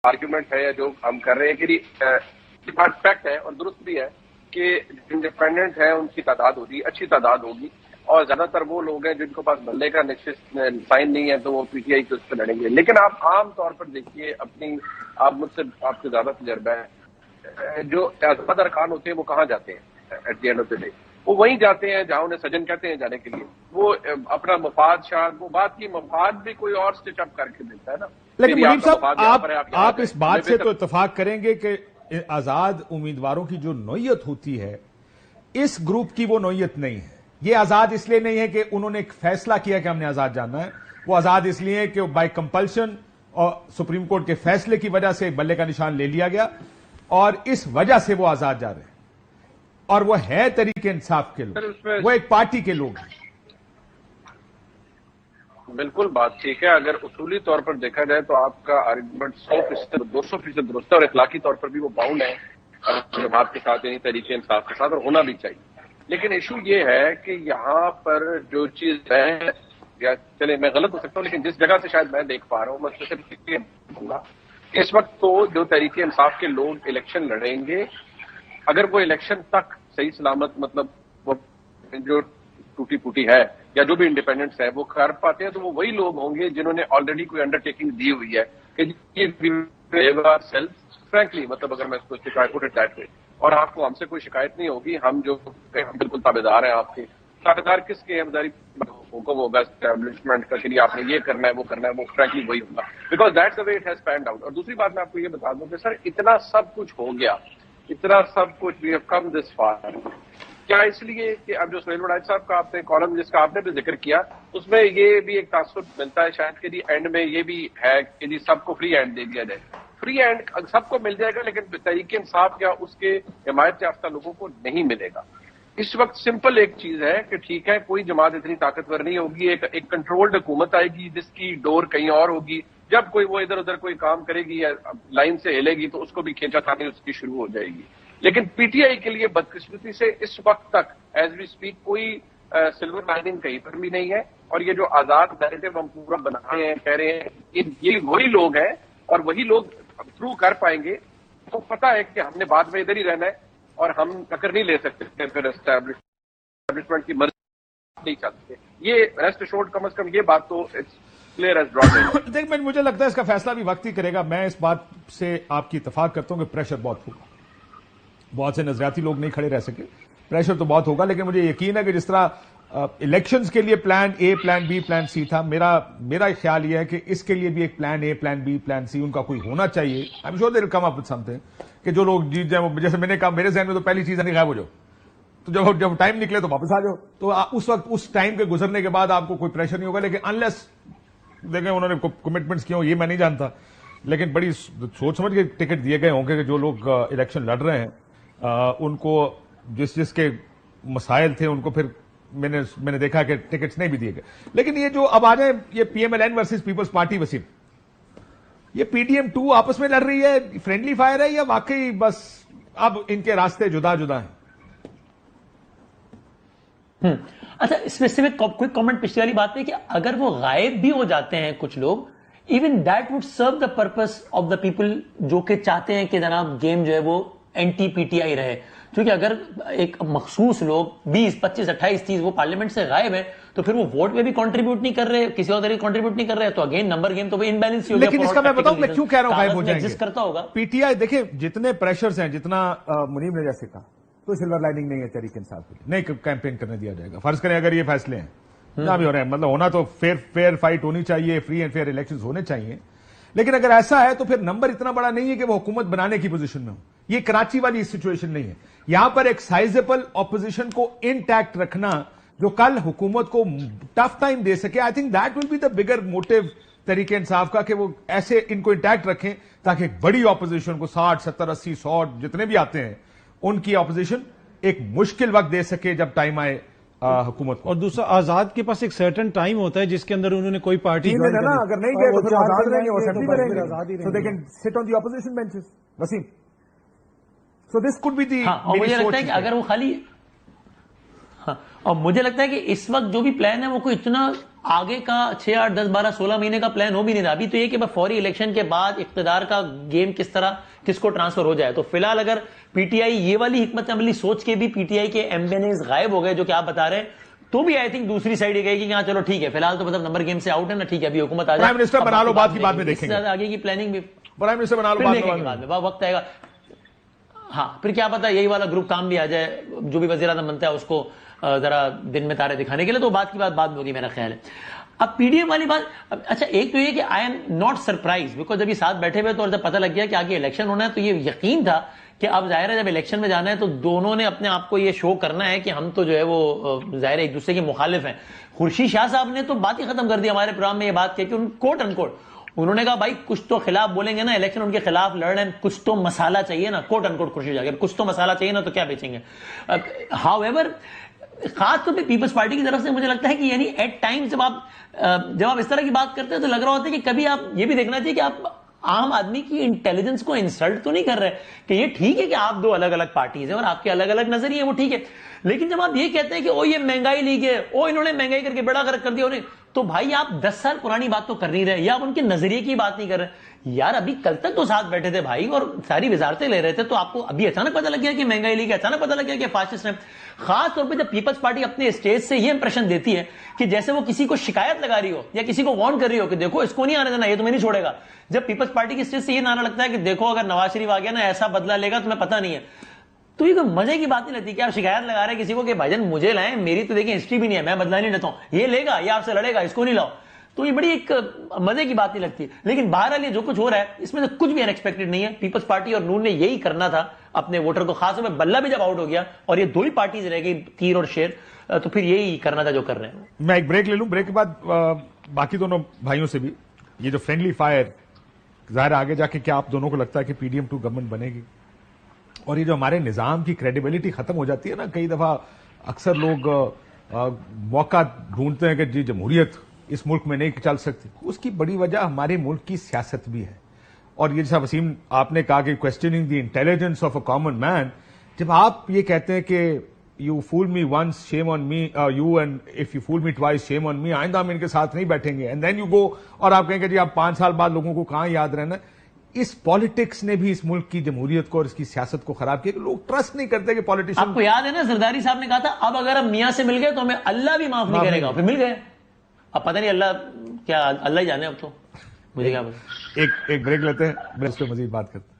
Argument ہے یا جو ہم کر رہے ہیں کہ یہ بات فیکٹ ہے اور درست بھی ہے کہ انڈیپینڈنٹ ہے ان کی تعداد ہوگی، اچھی تعداد ہوگی، اور زیادہ تر وہ لوگ ہیں جن کے پاس بلے کا سائن نہیں ہے تو وہ پی ٹی آئی کے اس پہ لڑیں گے. لیکن آپ عام طور پر دیکھیے آپ مجھ سے آپ سے زیادہ تجربہ ہے، جو آزاد ارکان ہوتے ہیں وہ کہاں جاتے ہیں at the end of the day? وہ وہیں جاتے ہیں جہاں انہیں سجن کہتے ہیں جانے کے لیے. وہ اپنا مفاد شاید وہ بات کی مفاد بھی کوئی اور سٹچ اپ کر کے دیتا ہے نا. لیکن منیب صاحب آپ اس بات سے تو اتفاق کریں گے کہ آزاد امیدواروں کی جو نوعیت ہوتی ہے اس گروپ کی وہ نوعیت نہیں ہے. یہ آزاد اس لیے نہیں ہے کہ انہوں نے ایک فیصلہ کیا کہ ہم نے آزاد جاننا ہے، وہ آزاد اس لیے کہ بائی کمپلشن اور سپریم کورٹ کے فیصلے کی وجہ سے بلے کا نشان لے لیا گیا اور اس وجہ سے وہ آزاد جا رہے ہیں. اور وہ ہے تحریک انصاف کے لوگ، وہ ایک پارٹی کے لوگ ہیں. بالکل بات ٹھیک ہے. اگر اصولی طور پر دیکھا جائے تو آپ کا آرگومنٹ 100% 200% درست ہے اور اخلاقی طور پر بھی وہ باؤنڈ ہے جماعت کے ساتھ، یعنی تحریک انصاف کے ساتھ، اور ہونا بھی چاہیے. لیکن ایشو یہ ہے کہ یہاں پر جو چیز یا چلے میں غلط ہو سکتا ہوں لیکن جس جگہ سے شاید میں دیکھ پا رہا ہوں میں صرف اس وقت تو جو تحریک انصاف کے لوگ الیکشن لڑیں گے، اگر وہ الیکشن تک صحیح سلامت مطلب وہ جو ٹوٹی پوٹی ہے یا جو بھی انڈیپینڈنٹس ہے وہ کر پاتے ہیں تو وہ وہی لوگ ہوں گے جنہوں نے آلریڈی کوئی انڈرٹیکنگ دی ہوئی ہے کہ سیلف فرینکلی، مطلب اگر میں اس کو پٹ اٹ دیٹ وے، اور آپ کو ہم سے کوئی شکایت نہیں ہوگی. ہم جو ہم بالکل تابع دار ہیں آپ کے. تابع دار کس کے ہمداری حکم ہوگا اسٹیبلشمنٹ کا کہ نہیں آپ نے یہ کرنا ہے وہ کرنا ہے، وہ فرینکلی وہی ہوگا because that's the way it has panned out. اور دوسری بات میں آپ کو یہ بتا دوں کہ سر اتنا سب کچھ ہو گیا، اتنا سب کچھ we have come this for, کیا اس لیے کہ اب جو سہیل وڑاج صاحب کا آپ نے کالم جس کا آپ نے بھی ذکر کیا اس میں یہ بھی ایک تاثر ملتا ہے شاید کہ جی اینڈ میں یہ بھی ہے کہ جی سب کو فری ہینڈ دے دیا جائے. فری ہینڈ سب کو مل جائے گا لیکن تحریک انصاف یا اس کے حمایت یافتہ لوگوں کو نہیں ملے گا. اس وقت سمپل ایک چیز ہے کہ ٹھیک ہے کوئی جماعت اتنی طاقتور نہیں ہوگی، ایک کنٹرولڈ حکومت آئے گی جس کی ڈور کہیں اور ہوگی. جب کوئی وہ ادھر ادھر کوئی کام کرے گی یا لائن سے ہلے گی تو اس کو بھی کھینچا تھانی اس کی شروع ہو جائے گی. لیکن پی ٹی آئی کے لیے بدقسمتی سے اس وقت تک ایز وی اسپیک کوئی سلور لائننگ کہیں پر بھی نہیں ہے. اور یہ جو آزاد نیریٹو ہم پورا بنا رہے ہیں کہہ رہے ہیں یہ وہی لوگ ہیں اور وہی لوگ تھرو کر پائیں گے. تو پتا ہے کہ ہم نے بعد میں ادھر ہی رہنا ہے اور ہم ٹکر نہیں لے سکتے پھر اسٹیبلشمنٹ کی مرضی نہیں چلتے. یہ ریسٹ ایشورڈ کم از کم یہ بات تو کلیئر ایز ڈراٹ. دیکھ مجھے لگتا ہے اس کا فیصلہ بھی وقت ہی کرے گا. میں اس بات سے آپ کی اتفاق کرتا ہوں کہ پریشر بہت ہوگا، بہت سے نظریاتی لوگ نہیں کھڑے رہ سکے، پریشر تو بہت ہوگا. لیکن مجھے یقین ہے کہ جس طرح الیکشنز کے لیے plan A plan B plan C تھا، میرا خیال یہ ہے کہ اس کے لیے بھی ایک plan A plan B plan C ان کا کوئی ہونا چاہیے. I'm sure they will come up with something کہ جو لوگ جیت جائیں. جیسے میں نے کہا میرے ذہن میں تو پہلی چیز ہے غائب ہو جاؤ، تو جب ٹائم نکلے تو واپس آ جاؤ. تو اس وقت اس ٹائم کے گزرنے کے بعد آپ کو کوئی پریشر نہیں ہوگا. لیکن انلیس دیکھیں انہوں نے کمٹمنٹس کیے ہوں یہ میں نہیں جانتا، لیکن بڑی سوچ سمجھ کے ٹکٹ دیے گئے ہوں گے کہ جو لوگ الیکشن لڑ رہے ہیں ان کو جس کے مسائل تھے ان کو پھر میں نے دیکھا کہ ٹکٹس نہیں بھی دیے گئے. لیکن یہ جو اب آ جائیں یہ پی ایم ایل این ورسز پیپلز پارٹی، وسیم یہ پی ٹی ایم 2 آپس میں لڑ رہی ہے، فرینڈلی فائر ہے یا واقعی بس اب ان کے راستے جدا جدا ہیں؟ اچھا اسپیسیفک کوئی کامنٹ پچھلی والی بات ہے کہ اگر وہ غائب بھی ہو جاتے ہیں کچھ لوگ، even that would serve the purpose of the people جو کہ چاہتے ہیں کہ جناب گیم جو ہے وہ اینٹی پی ٹی آئی رہے. کیونکہ اگر ایک مخصوص لوگ 20 25 28 30 وہ پارلیمنٹ سے غائب ہے تو پھر وہ ووٹ میں بھی کنٹریبیوٹ نہیں کر رہے، کسی اور طریقے کنٹریبیوٹ نہیں کر رہے، تو اگین نمبر گیم تو ان بیلنس ہی ہو گیا. لیکن اس کا میں بتاؤں میں کیوں کہہ رہا ہوں غائب ہو جائیں گے. کرتا ہوگا پی ٹی آئی دیکھیں جتنے پریشرز ہیں، جتنا منیب نے جیسے کہا کوئی سلور لائننگ نہیں ہے تحریک انصاف کے لیے، نہیں کیمپین کرنے دیا جائے گا. فرض کریں اگر یہ فیصلے ہیں جہاں بھی ہو رہے ہیں، مطلب ہونا تو فیئر فائٹ ہونی چاہیے، فری اینڈ فیئر الیکشنز ہونے چاہیے. لیکن اگر ایسا ہے تو پھر نمبر اتنا بڑا نہیں ہے کہ وہ حکومت بنانے کی پوزیشن میں ہو. یہ کراچی والی سچویشن نہیں ہے. یہاں پر ایک سائزیبل اپوزیشن کو انٹیکٹ رکھنا جو کل حکومت کو ٹف ٹائم دے سکے. I think that will be the bigger motto Tehreek Insaf کا کہ وہ ایسے ان کو انٹیکٹ رکھیں تاکہ ایک بڑی اپوزیشن کو 60 70 80 100 جتنے بھی آتے ہیں ان کی اپوزیشن ایک مشکل وقت دے سکے جب ٹائم آئے حکومت کو. اور دوسرا آزاد کے پاس ایک سرٹن ٹائم ہوتا ہے جس کے اندر انہوں نے کوئی پارٹی اگر نہیں گئے تو پھر آزاد رہیں گے، اسمبلی میں رہیں گے، so they can sit on the opposition benches. Wasim so this could be the اور مجھے لگتا ہے کہ اگر وہ خالی اور مجھے لگتا ہے کہ اس وقت جو بھی پلان ہے وہ کوئی اتنا آگے کا 6, 8, 10, 12, 16 مہینے کا پلان ہو بھی نہیں رہا. ابھی تو یہ کہ فوری الیکشن کے بعد اقتدار کا گیم کس طرح کس کو ٹرانسفر ہو جائے. تو فی الحال اگر پی ٹی آئی یہ والی حکمت عملی سوچ کے بھی پی ٹی آئی کے ایم این ایز غائب ہو گئے جو کہ آپ بتا رہے ہیں, تو بھی آئی تھنک دوسری سائڈ یہ کہے گی کہ ہاں چلو ٹھیک ہے, فی الحال تو مطلب نمبر گیم سے آؤٹ ہے نا, ٹھیک ہے ابھی حکومت آ جائے, پرائم منسٹر بنا لو, بعد کی بعد میں دیکھیں گے, آگے کی پلاننگ بھی پرائم منسٹر بنا لو بعد میں وقت آئے گا. ہاں پھر کیا پتا یہی والا گروپ کام بھی آ جائے, جو بھی وزیر اعظم بنتا ہے اس کو ذرا دن میں تارے دکھانے کے لیے, تو بات کی بات بعد میں ہوگی میرا خیال ہے. اب پی ڈی ایم والی بات, اچھا ایک تو یہ کہ I am not surprise, because جب یہ ساتھ بیٹھے ہوئے تو جب پتہ لگ گیا کہ آگے الیکشن ہونا ہے تو یہ یقین تھا کہ اب ظاہر ہے جب الیکشن میں جانا ہے تو دونوں نے اپنے آپ کو یہ شو کرنا ہے کہ ہم تو جو ہے وہ ظاہر ایک دوسرے کے مخالف ہیں. خورشید شاہ صاحب نے تو بات ہی ختم کر دی ہمارے پروگرام میں یہ بات کہ ان کوٹ ان کوٹ انہوں نے کہا بھائی کچھ تو خلاف بولیں گے نا, الیکشن ان کے خلاف لڑ رہے ہیں, کچھ تو مسالہ چاہیے نا, کوٹ ان کوٹ خورشید شاہ, کچھ تو مسالہ چاہیے نا تو کیا بیچیں گے. ہاؤ ایور خاص طور پہ پیپلز پارٹی کی طرف سے مجھے لگتا ہے کہ یعنی ایٹ ٹائم جب آپ اس طرح کی بات کرتے ہیں تو لگ رہا ہوتا ہے کہ کبھی آپ یہ بھی دیکھنا چاہیے کہ آپ عام آدمی کی انٹیلیجنس کو انسلٹ تو نہیں کر رہے, کہ یہ ٹھیک ہے کہ آپ دو الگ الگ پارٹیز ہیں اور آپ کے الگ الگ نظریے ہیں, وہ ٹھیک ہے, لیکن جب آپ یہ کہتے ہیں کہ او یہ مہنگائی لیگ ہے, او انہوں نے مہنگائی کر کے بڑا غرق کر دیا انہیں, تو بھائی آپ 10 سال پرانی بات تو کر نہیں رہے, یا آپ ان کے نظریے کی بات نہیں کر رہے. یار ابھی کل تک تو ساتھ بیٹھے تھے بھائی اور ساری وزارتیں لے رہے تھے, تو آپ کو ابھی اچانک پتہ لگ گیا کہ مہنگائی لیگ ہے, اچانک پتہ لگ گیا کہ فاسسٹ ہیں. خاص طور پہ جب پیپلز پارٹی اپنے اسٹیج سے یہ امپریشن دیتی ہے کہ جیسے وہ کسی کو شکایت لگا رہی ہو یا کسی کو وارن کر رہی ہو کہ دیکھو اس کو نہیں آنے دینا, یہ تمہیں نہیں چھوڑے گا. جب پیپلز پارٹی کی اسٹیج سے یہ نعرہ لگتا ہے کہ دیکھو اگر نواز شریف آ گیا نا ایسا بدلہ لے گا تمہیں پتہ نہیں ہے, تو یہ کوئی مزے کی بات نہیں لگتی کہ آپ شکایت لگا رہے ہیں کسی کو کہ بھائی جان مجھے لائیں, میری تو دیکھیں ہسٹری بھی نہیں ہے, میں بدلہ نہیں لیتا ہوں, یہ لے گا یہ آپ سے لڑے گا, اس کو نہیں لاؤ. تو یہ بڑی ایک مزے کی بات نہیں لگتی. لیکن بہرحال یہ جو کچھ ہو رہا ہے اس میں سے کچھ بھی انیکسپیکٹڈ نہیں ہے. پیپلز پارٹی اور نون نے یہی کرنا تھا اپنے ووٹر کو, خاص طور پہ بلہ بھی جب آؤٹ ہو گیا اور یہ دو ہی پارٹیز رہ گئی تیر اور شیر, تو پھر یہی کرنا تھا جو کر رہے ہیں. میں ایک بریک لے لوں, بریک کے بعد باقی دونوں بھائیوں سے بھی یہ جو فرینڈلی فائر ظاہر آگے جا کے کیا آپ دونوں کو لگتا ہے کہ پی ڈی ایم 2 گورنمنٹ بنے گی, اور یہ جو ہمارے نظام کی کریڈیبلٹی ختم ہو جاتی ہے نا, کئی دفعہ اکثر لوگ موقع ڈھونڈتے ہیں کہ جی جمہوریت اس ملک میں نہیں چل سکتی, اس کی بڑی وجہ ہمارے ملک کی سیاست بھی ہے. اور یہ جیسا وسیم آپ نے کہا کہ questioning the intelligence of a common man, جب آپ یہ کہتے ہیں کہ you fool me once shame on me you and if you fool me twice shame on me, آئندہ ہم ان کے ساتھ نہیں بیٹھیں گے, اینڈ دین یو گو اور آپ کہیں گے جی آپ 5 سال بعد لوگوں کو کہاں یاد رہنا. اس پالیٹکس نے بھی اس ملک کی جمہوریت کو اور اس کی سیاست کو خراب کیا کہ لوگ ٹرسٹ نہیں کرتے کہ پالیٹیشین. آپ کو یاد ہے نا زرداری صاحب نے کہا تھا اب اگر ہم میاں سے مل گئے تو ہمیں اللہ بھی معاف نہیں کرے گا, پھر مل گئے, اب پتہ نہیں اللہ کیا, اللہ ہی جانے, اب تو مجھے کیا پتا. ایک بریک لیتے ہیں, میں اس پہ مزید بات کرتے ہیں.